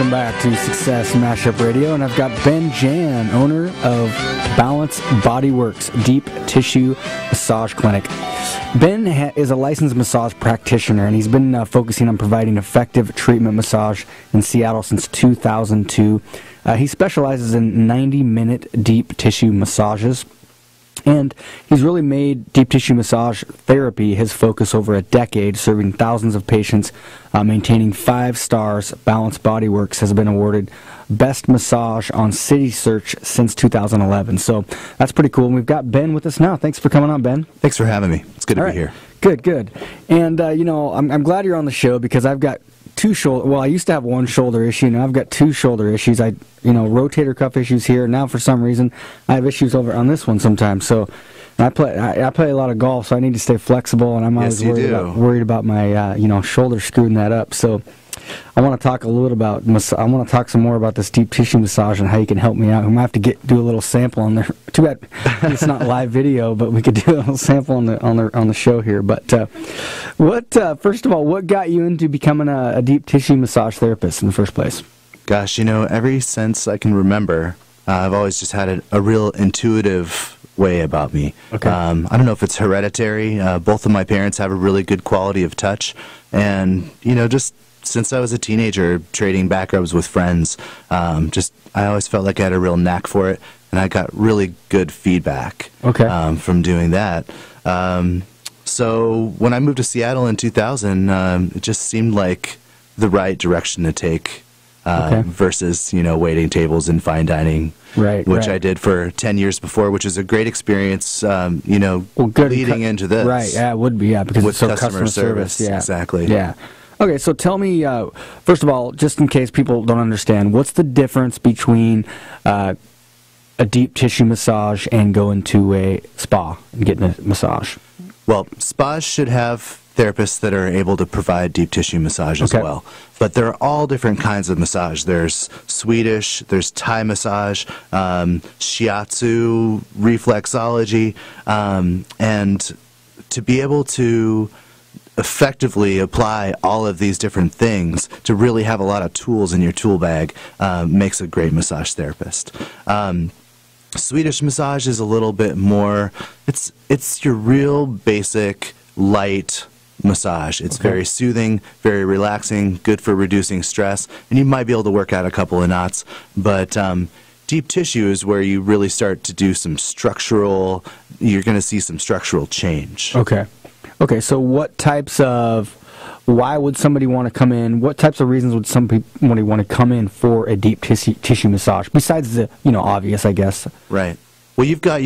welcome back to Success Mashup Radio, and I've got Ben Jahn, owner of Balance Body Works Deep Tissue Massage Clinic. Ben is a licensed massage practitioner, and he's been focusing on providing effective treatment massage in Seattle since 2002. He specializes in 90-minute deep tissue massages, and he's really made deep tissue massage therapy his focus over a decade, serving thousands of patients, maintaining 5 stars. Balance Body Works has been awarded Best Massage on City Search since 2011. So that's pretty cool. And we've got Ben with us now. Thanks for coming on, Ben. Thanks for having me. It's good to be here. Good, good. And, you know, I'm glad you're on the show because I've got 2 shoulder, well, I used to have 1 shoulder issue. Now I've got 2 shoulder issues. Rotator cuff issues here. Now for some reason I have issues over on this one sometimes. So I play a lot of golf, so I need to stay flexible, and I'm always worried about my shoulder screwing that up. So I want to talk I want to talk some more about this deep tissue massage and how you can help me out. We might have to do a little sample on there. Too bad it's not live video, but we could do a little sample on the show here. But first of all, what got you into becoming a deep tissue massage therapist in the first place? Gosh, ever since I can remember, I've always just had a real intuitive way about me. Okay. I don't know if it's hereditary. Both of my parents have a really good quality of touch, and just since I was a teenager, trading back rubs with friends, I always felt like I had a real knack for it, and I got really good feedback from doing that. So when I moved to Seattle in 2000, it just seemed like the right direction to take versus, waiting tables and fine dining, which I did for 10 years before, which is a great experience, leading into this. Right, yeah, it would be, because with it's so customer service. Yeah. Exactly. Yeah. Okay, so tell me, first of all, just in case people don't understand, what's the difference between a deep tissue massage and going to a spa and getting a massage? Well, spas should have therapists that are able to provide deep tissue massage as well. But there are all different kinds of massage. There's Swedish, there's Thai massage, shiatsu, reflexology, and to be able to effectively apply all of these different things, to really have a lot of tools in your tool bag, makes a great massage therapist. Swedish massage is a little bit more, it's your real basic light massage. It's very soothing, very relaxing, good for reducing stress, and you might be able to work out a couple of knots, but deep tissue is where you really start to do you're going to see some structural change. Okay, so why would somebody want to come in? What types of reasons would somebody want to come in for a deep tissue massage? Besides the, obvious, I guess. Right. Well, you've got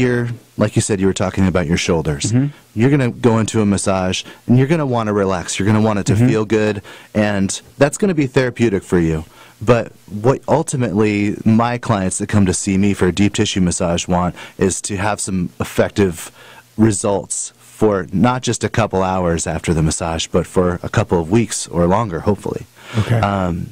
like you said, you were talking about your shoulders. You're going to go into a massage, and you're going to want to relax. You're going to want it to feel good, and that's going to be therapeutic for you. But what ultimately my clients that come to see me for a deep tissue massage want is to have some effective results for not just a couple hours after the massage, but for a couple of weeks or longer, hopefully.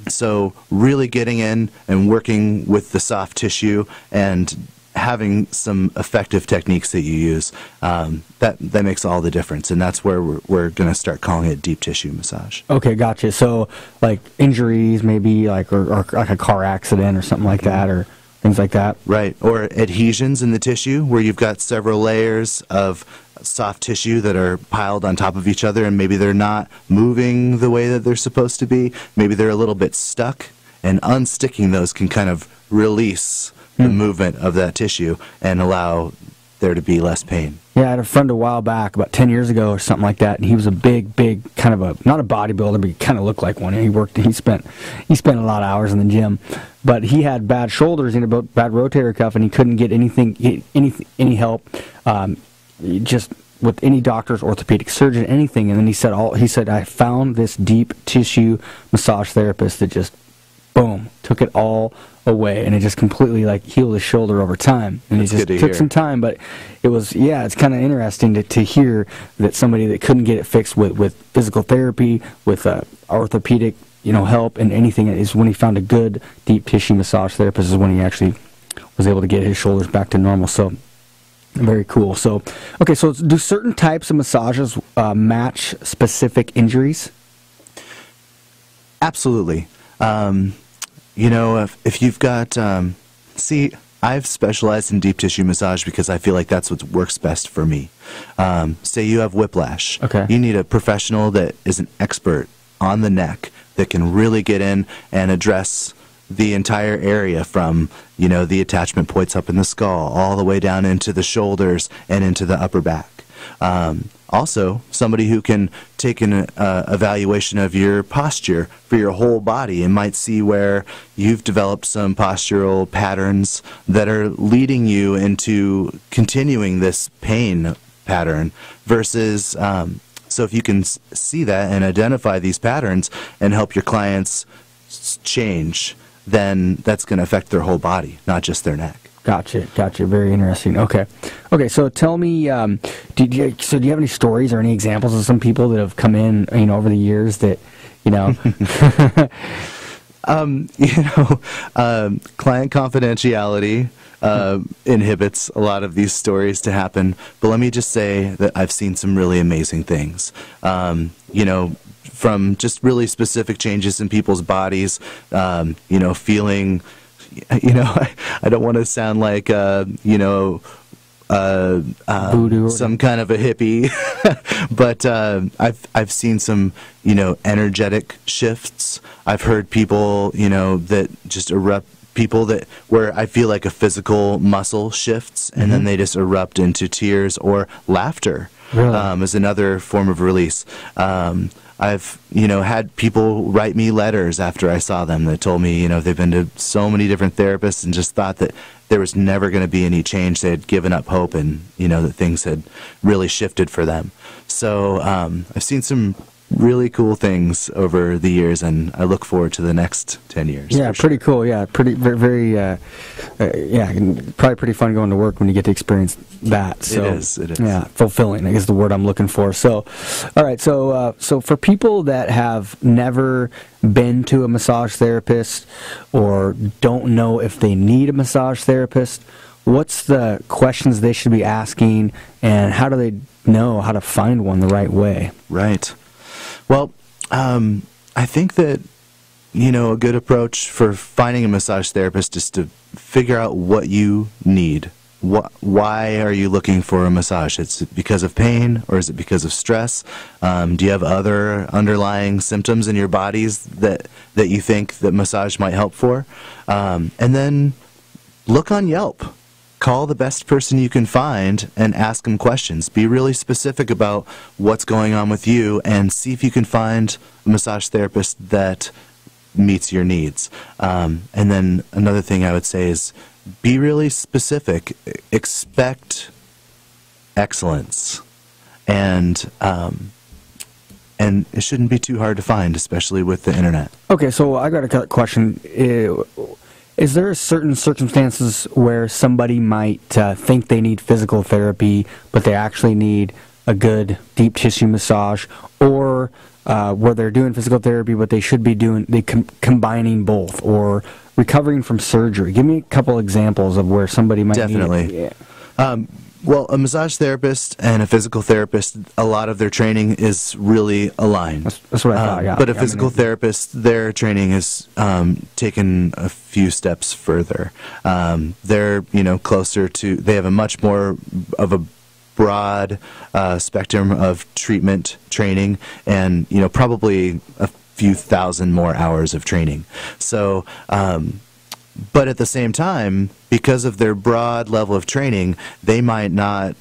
So really getting in and working with the soft tissue and having some effective techniques that you use, that makes all the difference, and that's where we're going to start calling it deep tissue massage. Okay, gotcha. So like injuries, maybe or like a car accident or something like that, or things like that. Right, or adhesions in the tissue where you've got several layers of soft tissue that are piled on top of each other, and maybe they're not moving the way that they're supposed to be. Maybe they're a little bit stuck, and unsticking those can kind of release the movement of that tissue and allow there to be less pain. Yeah, I had a friend a while back, about 10 years ago or something like that, and he was a big kind of not a bodybuilder, but he kind of looked like one. He spent a lot of hours in the gym, but he had bad shoulders and a bad rotator cuff, and he couldn't get any help, just with any doctor's, orthopedic surgeon, anything. And then he said, I found this deep tissue massage therapist that just, boom, took it all away, and it just completely healed his shoulder over time. And it just took some time, but it's kind of interesting to hear that somebody that couldn't get it fixed with physical therapy, with orthopedic help and anything, is when he found a good deep tissue massage therapist, is when he actually was able to get his shoulders back to normal. So very cool. So okay, so do certain types of massages match specific injuries? Absolutely. you know, if you've got, see, I've specialized in deep tissue massage because I feel like that's what works best for me. Say you have whiplash. Okay. You need a professional that is an expert on the neck that can really get in and address the entire area from, you know, the attachment points up in the skull all the way down into the shoulders and into the upper back. Also, somebody who can take an evaluation of your posture for your whole body and might see where you've developed some postural patterns that are leading you into continuing this pain pattern versus, so if you can see that and identify these patterns and help your clients change, then that's going to affect their whole body, not just their neck. Gotcha. Very interesting. Okay. So tell me, do you have any stories or any examples of some people that have come in, you know, over the years that, you know? Client confidentiality inhibits a lot of these stories to happen. But let me just say that I've seen some really amazing things. You know, from just really specific changes in people's bodies, you know, feeling, you know, I don't want to sound like, you know, voodoo, some kind of a hippie, but I've seen some, you know, energetic shifts. I've heard people, you know, that just erupt, people that where I feel like a physical muscle shifts and then they just erupt into tears or laughter. Really? As another form of release. I've, you know, had people write me letters after I saw them that told me, you know, they've been to so many different therapists and just thought that there was never going to be any change. They had given up hope and, you know, that things had really shifted for them. So I've seen some really cool things over the years, and I look forward to the next 10 years. Yeah, pretty cool. Yeah, pretty very, yeah, probably pretty fun going to work when you get to experience that. So, it is. Yeah, fulfilling, I guess, is the word I'm looking for. So, all right. So for people that have never been to a massage therapist or don't know if they need a massage therapist, what's the questions they should be asking, and how do they know how to find one the right way? Right. Well, I think that, you know, a good approach for finding a massage therapist is to figure out what you need. Why are you looking for a massage? Is it because of pain, or is it because of stress? Do you have other underlying symptoms in your bodies that you think that massage might help for? And then look on Yelp. Call the best person you can find and ask them questions. Be really specific about what's going on with you and see if you can find a massage therapist that meets your needs. And then another thing I would say is be really specific. Expect excellence. And it shouldn't be too hard to find, especially with the internet. Okay, so I got a question. Is there certain circumstances where somebody might think they need physical therapy, but they actually need a good deep tissue massage, or where they're doing physical therapy, but they should be combining both, or recovering from surgery? Give me a couple examples of where somebody might Definitely. need it. Well, a massage therapist and a physical therapist, a lot of their training is really aligned. That's what I thought, yeah. But a physical therapist, their training is taken a few steps further. They're, you know, closer to, they have a much more of a broad spectrum of treatment training and, you know, probably a few thousand more hours of training. So, but at the same time, because of their broad level of training, they might not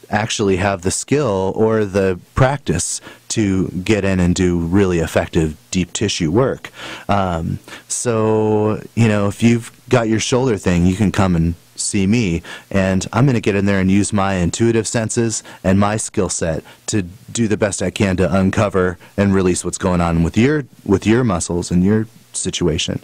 actually have the skill or the practice to get in and do really effective deep tissue work. So, you know, if you've got your shoulder thing, you can come and see me, and I'm going to get in there and use my intuitive senses and my skill set to do the best I can to uncover and release what's going on with your muscles and your situation.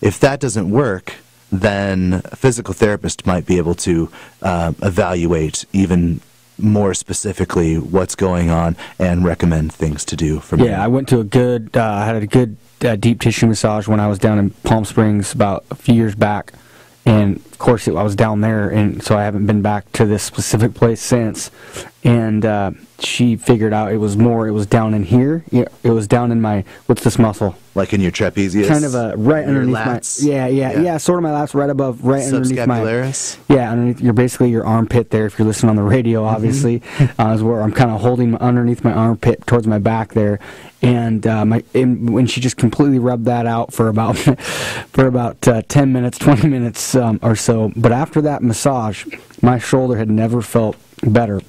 If that doesn't work, then a physical therapist might be able to evaluate even more specifically what's going on and recommend things to do from I went to I had a good deep tissue massage when I was down in Palm Springs about a few years back. And, of course, I was down there, and so I haven't been back to this specific place since. And she figured out it was down in here. Yeah, it was down in my, what's this muscle? Like in your trapezius? Kind of right underneath lats? my, yeah, sort of my lats, right underneath my, underneath your armpit there, if you're listening on the radio, obviously, is where I'm kind of holding underneath my armpit towards my back there. And when she just completely rubbed that out for about 10 minutes, 20 minutes or so. But after that massage, my shoulder had never felt better.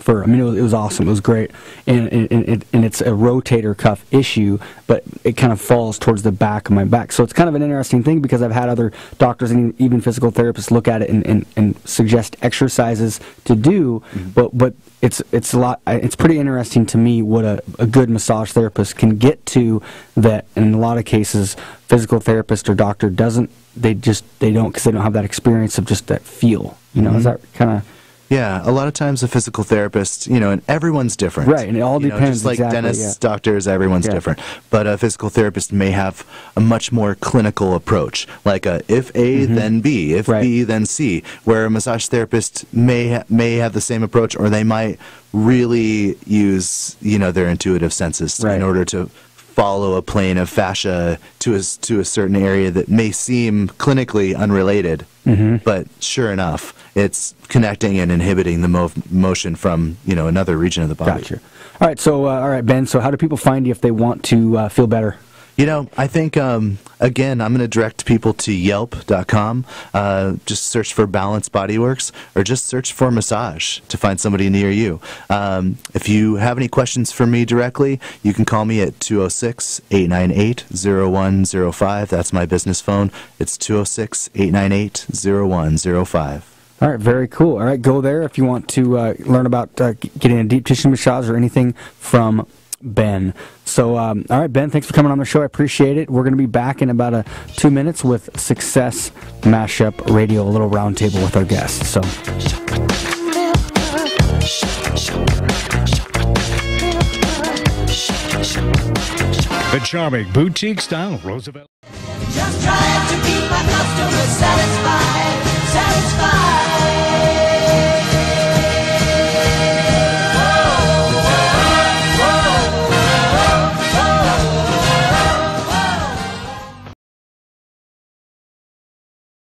It was awesome. It was great, and it's a rotator cuff issue, but it kind of falls towards the back of my back. So it's kind of an interesting thing because I've had other doctors and even physical therapists look at it and suggest exercises to do, but it's a lot. It's pretty interesting to me what a good massage therapist can get to that. In a lot of cases, physical therapist or doctor doesn't. They don't because they don't have that experience of just that feel. Is that kind of. Yeah, a lot of times a physical therapist, and everyone's different. Right, and it all depends. Just like dentists, doctors, everyone's different. But a physical therapist may have a much more clinical approach, like if A, then B, if B, then C, where a massage therapist may have the same approach, or they might really use, their intuitive senses in order to follow a plane of fascia to a certain area that may seem clinically unrelated, but sure enough, it's connecting and inhibiting the motion from another region of the body. Gotcha. All right, so Ben. So how do people find you if they want to feel better? I think, again, I'm going to direct people to Yelp.com. Just search for Balance Bodyworks, or just search for massage to find somebody near you. If you have any questions for me directly, you can call me at 206-898-0105. That's my business phone. It's 206-898-0105. All right, very cool. All right, go there if you want to learn about getting a deep tissue massage or anything from Ben. So, all right, Ben, thanks for coming on the show. I appreciate it. We're going to be back in about 2 minutes with Success Mashup Radio, a little roundtable with our guests. So. The charming boutique-style Roosevelt. Just trying to keep my customers satisfied.